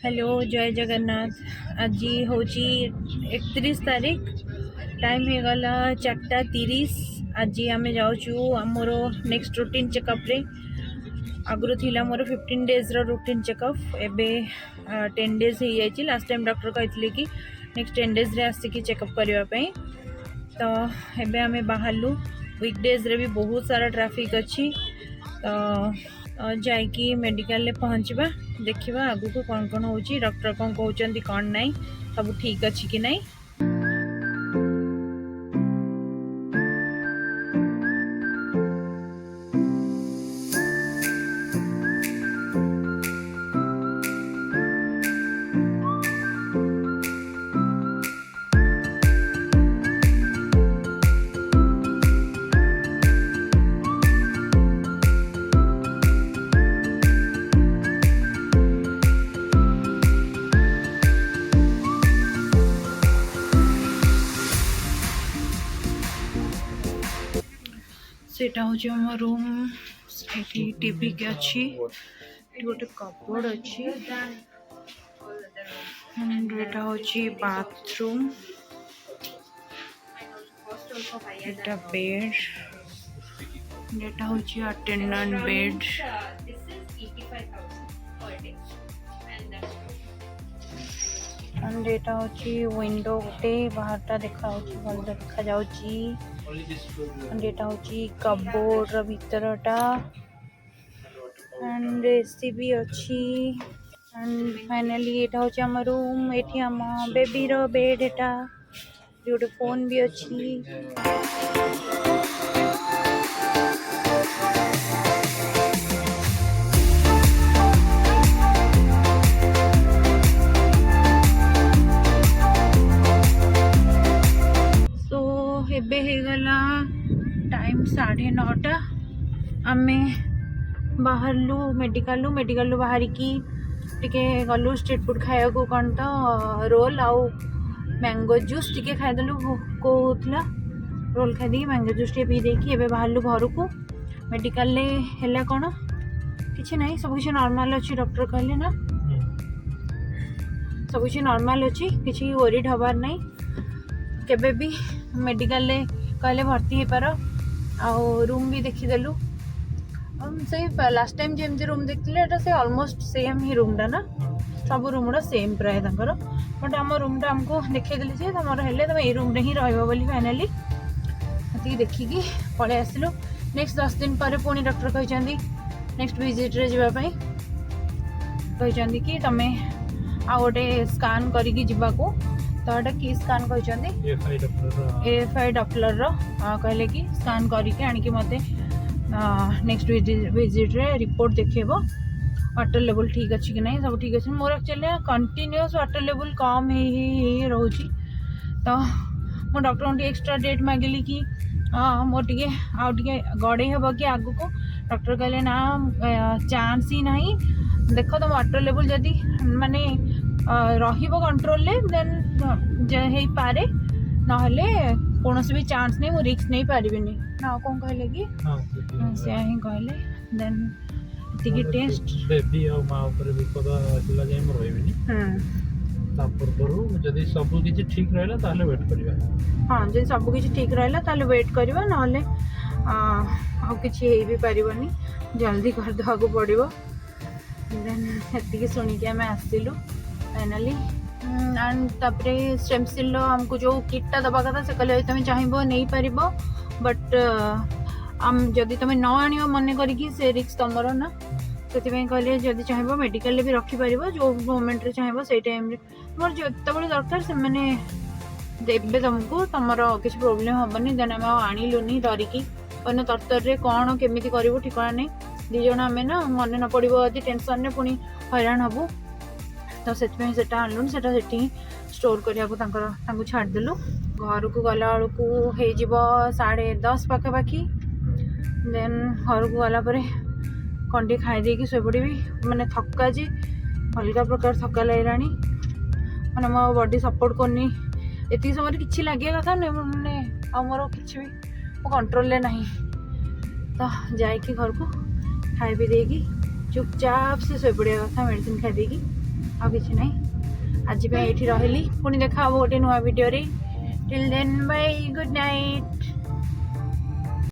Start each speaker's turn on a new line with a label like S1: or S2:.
S1: Hello जय जगन्नाथ। आज हूँ 31 तारीख, टाइम हो गला 4:30। आज आम जाऊँ आमर नेक्स्ट रूटीन चेकअप रे। आगुरी थिला मोर 15 डेज रूटीन चेकअप, एबे 10 डेज हो जाए। लास्ट टाइम डॉक्टर कहते कि नेक्स्ट 10 डेज रे आसिकी चेकअप करने। तो एबे आम बाहरलु। वीकडेज रे भी बहुत सारा ट्रैफिक अच्छी। तो जाइकी मेडिकल ले पहुँचवा, देखा आगु को कौन कौन हो, डॉक्टर कौन कहते कौन नहीं, सब ठीक अच्छी कि नहीं। सेटा हूँ आम रूम। टीवी के अच्छी गोटे कपबोर्ड अच्छी। एटा हूँ बाथरूम, एटा बेड, एटा हूँ अटेंडेंट बेड, एटा हूँ विंडो गोटे बाहरटा देखा भल देखा जाउची। एटा हूँ कपबोर्ड भितरटा, एंड एसी भी अच्छी। एंड फाइनली एटा हूँ आम रूम। एठी आम बेबी रो बेड, एटा गोटे फोन भी अच्छी। एबे गला टाइम 9:30। आमे बाहरलु मेडिकल बाहर की टिके गलु स्ट्रीट फूड खाया को कौन तो रोल आउ मैंगो जूस टिके खाईदेलु। भोक होता, रोल खाई मैंगो जूस टे पी देकी एबे बाहरलु घर को। मेडिकल ले हेला कौन किछि नहीं, सब किछि नॉर्मल अच्छी। डॉक्टर कहले ना सब किछि नॉर्मल अच्छी, किछि वरीड हबार नहीं। केबे भी मेडिकल ले कहले भर्ती हो पार। आउ रूम भी देखीदेलु, से लास्ट टाइम जमी रूम देखते से ऑलमोस्ट सेम ही रूमटा ना, सब रूम सेम प्राय तंकर। बट आम रूमटा आमको देखीदेली जे तुम हेले तुम ये रूम ही रही। फाइनाली ये देखिकी पलि आसलु। नेक्स्ट 10 दिन पर पुणी डॉक्टर कहते नेक्स्ट विजिट रे जावाई कहते कि तुम्हें आ गोटे स्कान करिकी जीवाको। तो यहाँ कि स्कान कहते एएफआई डॉप्लर कहले कि स्कान करके आनिकी मते नेक्स्ट विजिट रे रिपोर्ट देखेबो वाटर लेवल ठीक अच्छी कि नहीं, सब ठीक अच्छे। मोर एक्चुअली कंटिन्यूअस वाटर लेवल कम ही रोची। तो मो डॉक्टर को एक्स्ट्रा डेट मागिली कि मोर टे आउे गड़े हे कि आगु को। डॉक्टर कहले ना चांस ही नहीं, देख तुम वाटर लेवल जदि माने रहिबो कंट्रोल ले देन हे पारे, नहले कौन भी चांस नहीं, मु रिस्क नहीं पारिबिनी ना। कौन कहले कि से ही कहले देन एतिकी टेस्ट
S2: बेबी और मां ऊपर विपद आसला जाय म रहबिनी। ता पूर्व जदि सब किछि ठीक रहला ताले वेट करिवा।
S1: हां जदि सब किछि ठीक रहला ताले वेट करिवा, नहले आ किछि हे भी पारिबनी, जल्दी कर दहाको पड़िबो। देन एतिकी सुनी के हम आसिलु फाइनली। एंड तापरे स्टेमसेल हमको जो किटटा दबा कथा से कहले तुम चाहिए नहीं पार, बट आम जदि तुम न आण मन करी से रिक्स तुमर ना, से कहले जदि चाहिए मेडिकल भी रखिपर, जो मोमेंट रे चाहिए से टाइम तुम जो दरकार से मैंने देवे तुमको, तुम किसी प्रोब्लेम हेनी। देन आम आणिलुनि डरिकी, कहना तरतर रे कौन केमी कर ठिकाना नहीं। दिज आम ना मन न पड़ो यदि टेंशन पुणी हैरान हबू। तो से आणलुनि से स्टोर करने छाड़देलु। घर को गला बेलू हो 10:30 पाखापाखि। देन घर को गला कंटे खाईदे शोपड़ी, मैंने थका जे अलग प्रकार थका लगे, मैंने मो बॉडी सपोर्ट करनी। ये समय कि लगे कथा नहीं, मैंने मोर कि मो कंट्रोल ना। तो जाकि घर को खाई पी देगी चुपचाप से शोपड़ा कथा मेडिसिन खाई देगी। ଆଉ କିଛି ନାହିଁ ଆଜି ପାଇଁ ଏଇଠି ରହିଲି ପୁଣି ଦେଖା ହବ ଗୋଟେ ନୂଆ ଭିଡ଼ିଓରେ till then bye good night.